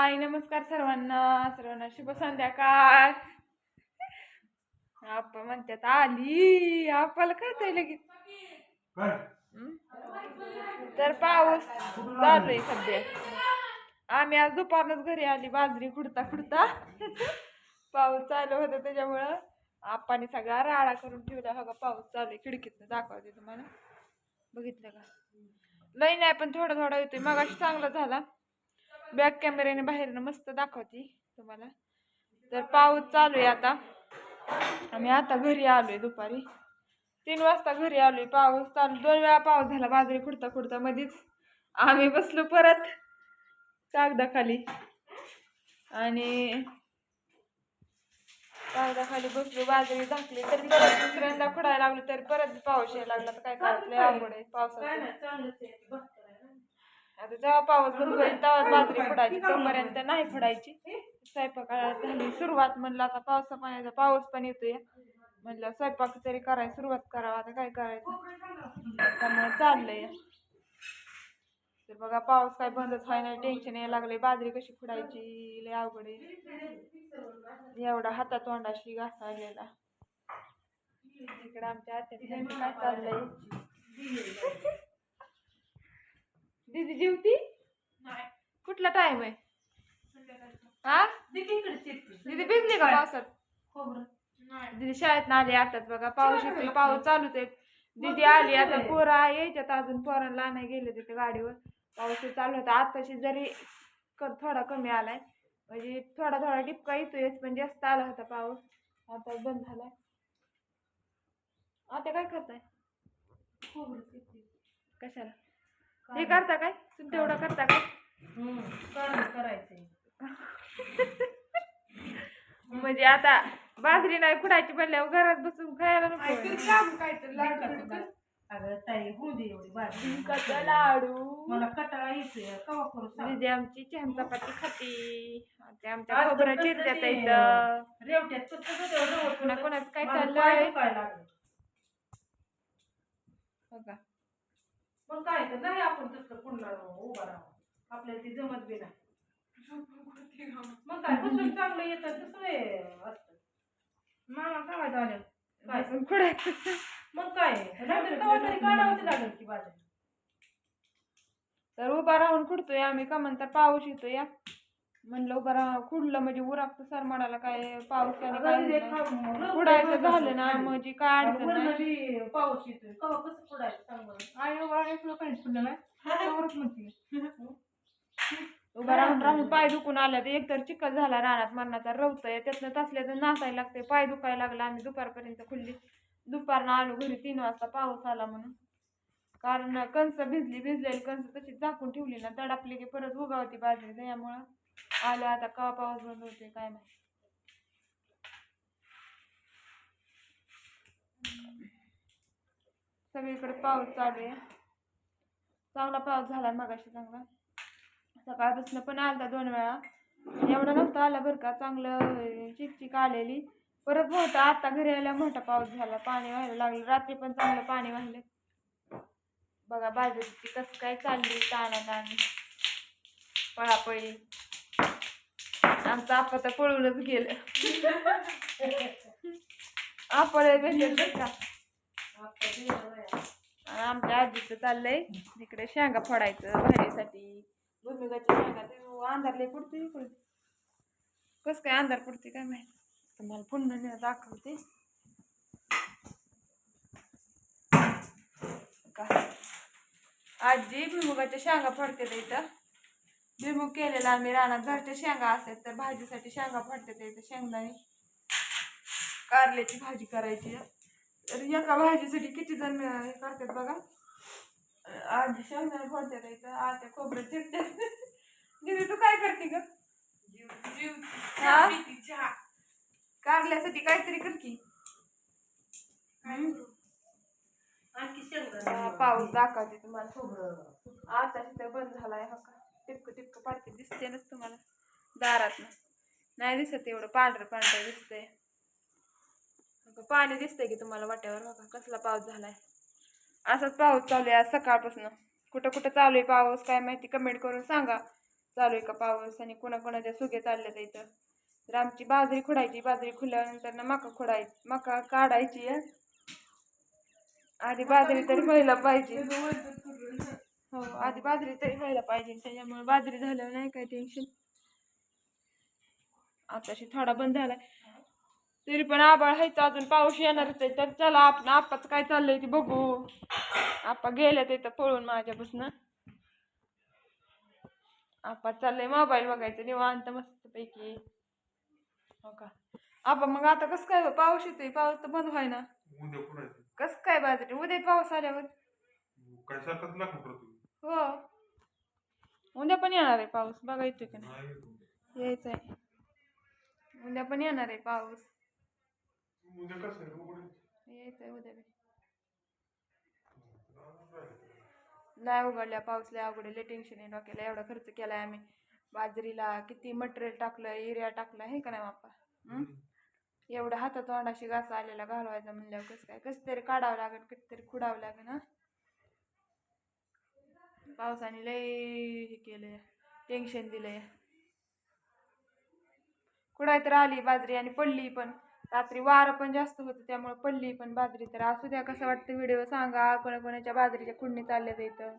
हाय नमस्कार सर्वांना शुभ संध्याकाळ. आपण म्हणतात आली आपल्याला कळतंय लगेच. तर पाऊस चालू आहे सध्या. आम्ही आज दुपारनच घरी आली बाजरी खुडता पाऊस चालू होता त्याच्यामुळं आप्पाने सगळा राडा करून ठेवला. हा पाऊस चालू आहे. खिडकीतनं दाखवते तुम्हाला. बघितलं का? लई नाही पण थोडा थोडा येतोय. मगाशी चांगला झाला. बॅक कॅमेऱ्याने बाहेरनं मस्त दाखवते तुम्हाला. तर पाऊस चालू आहे आता. आम्ही आता घरी आलोय दुपारी 3 वाजता घरी आलोय. पाऊस चालू 2 वेळा पाऊस झाला. बाजरी खुडता मध्येच आम्ही बसलो परत कागदाखाली आणि कागदाखाली बसलो. बाजरी झाकली तरी परत दुसऱ्यांदा खुडायला लागलो तरी परत पाऊस यायला लागला. तर काय करायचं अवघड आहे पावसाचं. आता जेव्हा पाऊस बंद होईल तेव्हा बाजरी खुडायची. तोपर्यंत नाही खुडायची. स्वयंपाकाला झाली सुरुवात. म्हणलं आता पावसा पाण्याचा पाऊस पण येतोय म्हणलं स्वयंपाक तरी करायला सुरुवात करावं. आता काय करायचं त्यामुळे चाललंय. तर बघा पाऊस काय बंदच व्हाय नाही. टेन्शन यायला लागले. बाजरी कशी खुडायची लय अवघड आहे. एवढा हाता तोंडाशी घासायलेला. इकडे आमच्या आत्याचं काय चाललंय. दीदी जेवती कुठला टाइम आहे हा? दीदी भिजली का पावसात? दीदी शाळेत आली आताच. बघा पाऊस येतोय. पाऊस चालूच आहे. दीदी आली आता. पोरं यायच्यात अजून. पोरांना नाही गेले तिथे गाडीवर. पाऊस चालू होता. आताशी जरी थोडा कमी आलाय म्हणजे थोडा थोडा टिपका येतोय पण जास्त आला होता पाऊस. आता बंद झालाय. आता काय करताय? कशाला हे करता काय? तुम्ही तेवढं करता काय? करायचंय म्हणजे आता बाजरी नाही खुडायची म्हणल्यावर घरात बसून खायला नको. अगं ताई होऊ दे एवढी बाजरी. कसा लाडू मला कटाळा येतोय. कवा करू दीदी आमची छान चपाती खाती. ते आमच्या खोबरं चिरत्यात इथं. रेवट्यात पुन्हा कोणाचं काय चाललंय बघा. मग काय तर नाही आपण तसं पुन्हा उभा राहू. आपल्याला ती जमत बी नाही. मग काय बसून चांगलं येतं तसं असतं. मामा सांगायचं आलं काय मग काय तरी काढावंच लागेल की बाजरी. तर उभा राहून खुडतोय आम्ही. का म्हणतात पाऊस येतोय म्हणलं उभा राहून खुडलं म्हणजे उरागतं सरमाडाला. काय पाऊस खुडायचं झालं ना म्हणजे काय अडचण नाही. पाऊस येतोय कवा कसं खुडायचं सांग. आई उभा राहून काहीच खुडलं नाही. उभा राहून पाय दुखून आल्या. तर एकतर चिखल झाला रानात मरणाचा रवतय. त्यातनं तसल्या तर नाचायला लागते. पाय दुखायला लागला. आम्ही दुपारपर्यंत खुडली. दुपारनं आलो घरी 3 वाजता पाऊस आला म्हणून. कारण कणस भिजलेली कणस तशी झाकून ठेवली ना तडापली की परत उगावती बाजरी. त्यामुळं आलो आता. कवा पाऊस बंद होते काय माहिती. सगळीकडे पाऊस चालू आहे. चांगला पाऊस झाला मगाशी चांगला. सकाळपासून पण आलता 2 वेळा. एवढा नव्हता आला बरं का. चांगलं चिकचिक आलेली. परत मोठा आता घरी आल्या मोठा पाऊस झाला. पाणी व्हायला लागलं. रात्री पण चांगलं पाणी वाहिले. बघा बाजरीची कसं काय चालली ताणाताणी पळापळी. आमचं आपा तर पळूनच गेलं. आपल्याला भेटेल बरं का. आमच्या आजीचं चाललंय इकडे शेंगा फोडायचं भाजीसाठी. भुईमुगाच्या शेंगा अंधारले पुढते इकडे. कसं काय अंधार पडते काय माहिती. तुम्हाला पुन्हा दाखवते. आजी भुईमुगाच्या शेंगा फोडते इथं. भुईमुग केलेला आम्ही रानात. घरच्या शेंगा असतात तर भाजीसाठी शेंगा फोडते इथं. शेंगदाणे कारल्याची भाजी करायची. तर एका भाजीसाठी किती जण हे करतात बघा. आजी शेंगदाणे फोडतात इथं. आता खोबरं चिरतात. दीदी तू काय करते ग? कारल्यासाठी काहीतरी कर की. पाऊस दाखवते तुम्हाला. खोबरं आता तिथं बंद झालाय. हो का टिपक पडते दिसते नच तुम्हाला दारात. नाही दिसत एवढं पांढरं दिसतंय. पाणी दिसतंय की तुम्हाला वाट्यावर. बघा कसला पाऊस झालाय. असाच पाऊस चालू आहे आज सकाळपासून. कुठं कुठं चालू आहे पाऊस काय माहिती. कमेंट करून सांगा. चालू आहे का पाऊस आणि कोणाकोणाच्या सुगे चालल्यात इथं. तर आमची बाजरी खुडायची, बाजरी खुडल्यानंतर ना मका काढायची आहे. आधी बाजरी तरी व्हायला पाहिजे. हो, आधी बाजरी तरी व्हायला पाहिजे, त्याच्यामुळे बाजरी झाल्यावर नाही काय टेन्शन. आताशी थोडा बंद झालाय तरी पण आबाळ हायचं, अजून पाऊस येणारच आहे. तर चला आपण आप्पाचं काय चाललंय ते बघू. आप्पा गेल्यात इथं पळून माझ्यापासून. आप्पा चाललंय मोबाईल बघायचं निवांत मस्त पैकी. हो का आप्पा, मग आता कसं काय पाऊस येतोय, पाऊस तर बंद व्हाय ना. उद्या पुढायचं कसं काय बाजरी उद्या पाऊस आल्यावर? काय सारखंच लागू करतो. हो, उद्या पण येणार आहे पाऊस, बघा येतोय का नाही. नाही यायचं आहे, उद्या पण येणार आहे पाऊस. उद्या कसं आहे उघडीत. यायचंय उद्या बी. नाही उघडल्या पाऊस लय अवघड आहे, लय टेन्शन आहे डोक्याला. एवढा खर्च केलाय आम्ही बाजरीला, किती मटेरियल टाकलं, युरिया टाकला हे का नाही बाप्पा. एवढं हातात तोंडाशी घास आलेला घालवायचा म्हणल्यावर कसं तरी काढावं लागेल, कितीतरी खुडावं लागेल ना. पावसाने लय हे केलंय, टेन्शन दिलंय. कुडाय तर आली बाजरी आणि पडली पण. रात्री वारं पण जास्त होतं त्यामुळे पडली पण बाजरी. तर असू द्या, कसं वाटतं व्हिडिओ सांगा. कोणाकोणाच्या बाजरीच्या कुंडणी चालल्यात इथं.